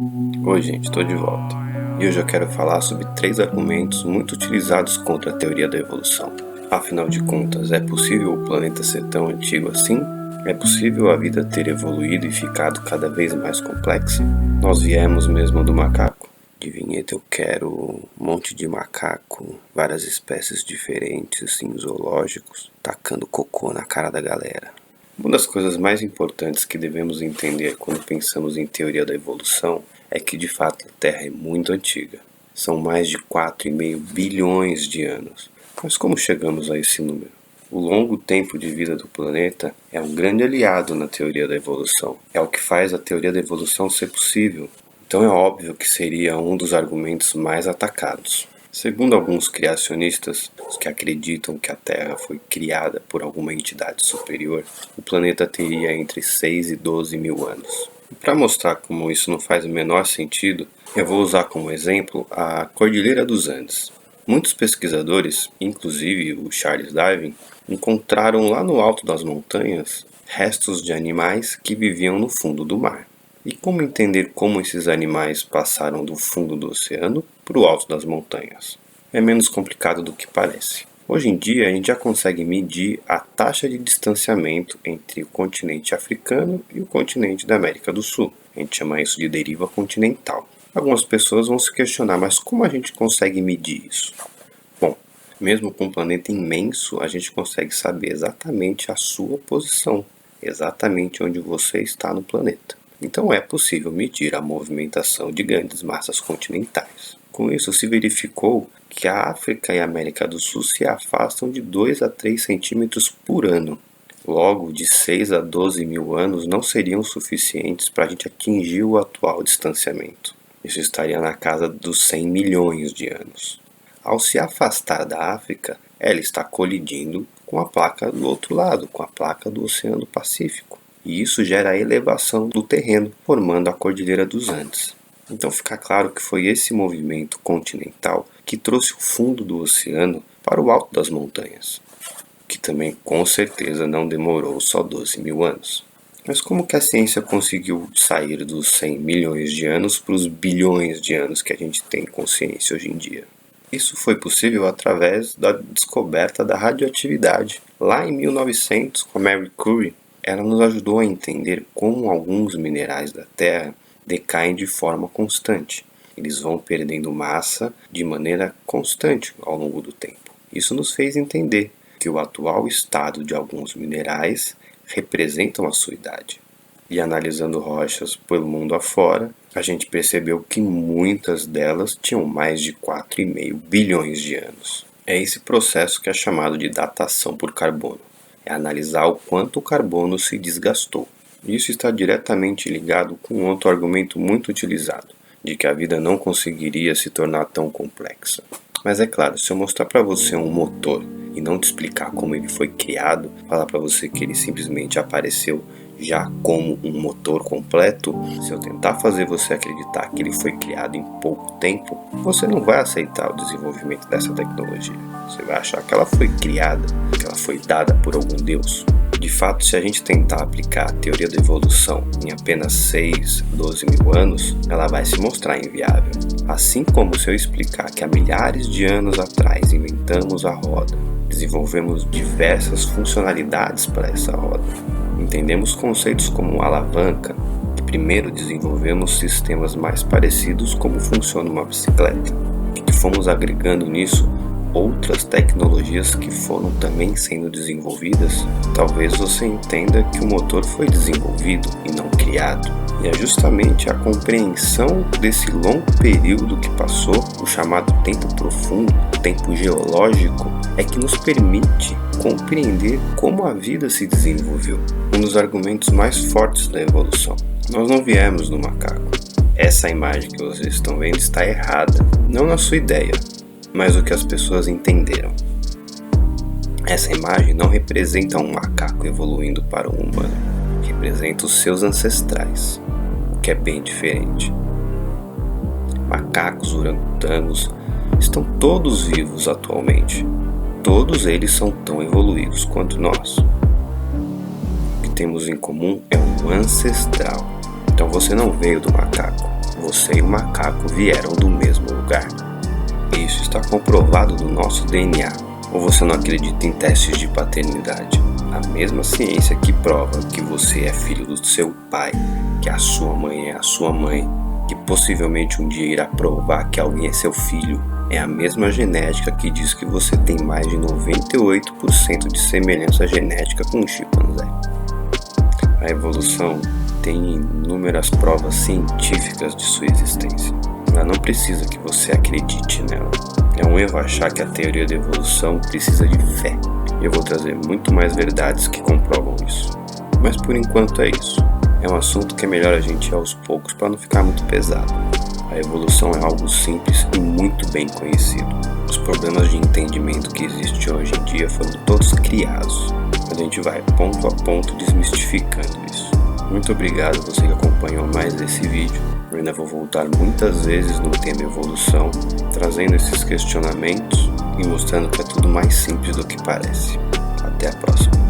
Oi gente, estou de volta. E hoje eu quero falar sobre 3 argumentos muito utilizados contra a teoria da evolução. Afinal de contas, é possível o planeta ser tão antigo assim? É possível a vida ter evoluído e ficado cada vez mais complexa? Nós viemos mesmo do macaco? De vinheta eu quero um monte de macaco, várias espécies diferentes em zoológicos, tacando cocô na cara da galera. Uma das coisas mais importantes que devemos entender quando pensamos em teoria da evolução é que de fato a Terra é muito antiga. São mais de 4,5 bilhões de anos. Mas como chegamos a esse número? O longo tempo de vida do planeta é um grande aliado na teoria da evolução. É o que faz a teoria da evolução ser possível. Então é óbvio que seria um dos argumentos mais atacados. Segundo alguns criacionistas, os que acreditam que a Terra foi criada por alguma entidade superior, o planeta teria entre 6 e 12 mil anos. E para mostrar como isso não faz o menor sentido, eu vou usar como exemplo a Cordilheira dos Andes. Muitos pesquisadores, inclusive o Charles Darwin, encontraram lá no alto das montanhas restos de animais que viviam no fundo do mar. E como entender como esses animais passaram do fundo do oceano para o alto das montanhas? É menos complicado do que parece. Hoje em dia a gente já consegue medir a taxa de distanciamento entre o continente africano e o continente da América do Sul. A gente chama isso de deriva continental. Algumas pessoas vão se questionar, mas como a gente consegue medir isso? Bom, mesmo com um planeta imenso, a gente consegue saber exatamente a sua posição, exatamente onde você está no planeta. Então é possível medir a movimentação de grandes massas continentais. Com isso, se verificou que a África e a América do Sul se afastam de 2 a 3 centímetros por ano. Logo, de 6 a 12 mil anos não seriam suficientes para a gente atingir o atual distanciamento. Isso estaria na casa dos 100 milhões de anos. Ao se afastar da África, ela está colidindo com a placa do outro lado, com a placa do Oceano Pacífico. E isso gera a elevação do terreno, formando a Cordilheira dos Andes. Então fica claro que foi esse movimento continental que trouxe o fundo do oceano para o alto das montanhas, que também com certeza não demorou só 12 mil anos. Mas como que a ciência conseguiu sair dos 100 milhões de anos para os bilhões de anos que a gente tem consciência hoje em dia? Isso foi possível através da descoberta da radioatividade. Lá em 1900, com a Marie Curie, ela nos ajudou a entender como alguns minerais da Terra decaem de forma constante. Eles vão perdendo massa de maneira constante ao longo do tempo. Isso nos fez entender que o atual estado de alguns minerais representam a sua idade. E analisando rochas pelo mundo afora, a gente percebeu que muitas delas tinham mais de 4,5 bilhões de anos. É esse processo que é chamado de datação por carbono. É analisar o quanto o carbono se desgastou. Isso está diretamente ligado com outro argumento muito utilizado, de que a vida não conseguiria se tornar tão complexa. Mas é claro, se eu mostrar para você um motor e não te explicar como ele foi criado, falar para você que ele simplesmente apareceu já como um motor completo, se eu tentar fazer você acreditar que ele foi criado em pouco tempo, você não vai aceitar o desenvolvimento dessa tecnologia. Você vai achar que ela foi criada, que ela foi dada por algum deus. De fato, se a gente tentar aplicar a teoria da evolução em apenas 6, 12 mil anos, ela vai se mostrar inviável. Assim como se eu explicar que há milhares de anos atrás inventamos a roda, desenvolvemos diversas funcionalidades para essa roda. Entendemos conceitos como alavanca, e primeiro desenvolvemos sistemas mais parecidos como funciona uma bicicleta, e que fomos agregando nisso outras tecnologias que foram também sendo desenvolvidas, talvez você entenda que o motor foi desenvolvido e não criado. E é justamente a compreensão desse longo período que passou, o chamado tempo profundo, tempo geológico, é que nos permite compreender como a vida se desenvolveu. Um dos argumentos mais fortes da evolução. Nós não viemos do macaco. Essa imagem que vocês estão vendo está errada, não na sua ideia, mas o que as pessoas entenderam. Essa imagem não representa um macaco evoluindo para um humano, representa os seus ancestrais, o que é bem diferente. Macacos, orangotangos, estão todos vivos atualmente. Todos eles são tão evoluídos quanto nós. O que temos em comum é um ancestral. Então você não veio do macaco, você e o macaco vieram do mesmo lugar. Isso está comprovado no nosso DNA. Ou você não acredita em testes de paternidade? A mesma ciência que prova que você é filho do seu pai, que a sua mãe é a sua mãe, que possivelmente um dia irá provar que alguém é seu filho, é a mesma genética que diz que você tem mais de 98% de semelhança genética com um chimpanzé. A evolução tem inúmeras provas científicas de sua existência. Ela não precisa que você acredite nela. É um erro achar que a teoria da evolução precisa de fé. Eu vou trazer muito mais verdades que comprovam isso. Mas por enquanto é isso. É um assunto que é melhor a gente ir aos poucos para não ficar muito pesado. A evolução é algo simples e muito bem conhecido. Os problemas de entendimento que existem hoje em dia foram todos criados. A gente vai ponto a ponto desmistificando isso. Muito obrigado você que acompanhou mais esse vídeo. Eu ainda vou voltar muitas vezes no tema evolução, trazendo esses questionamentos e mostrando que é tudo mais simples do que parece. Até a próxima.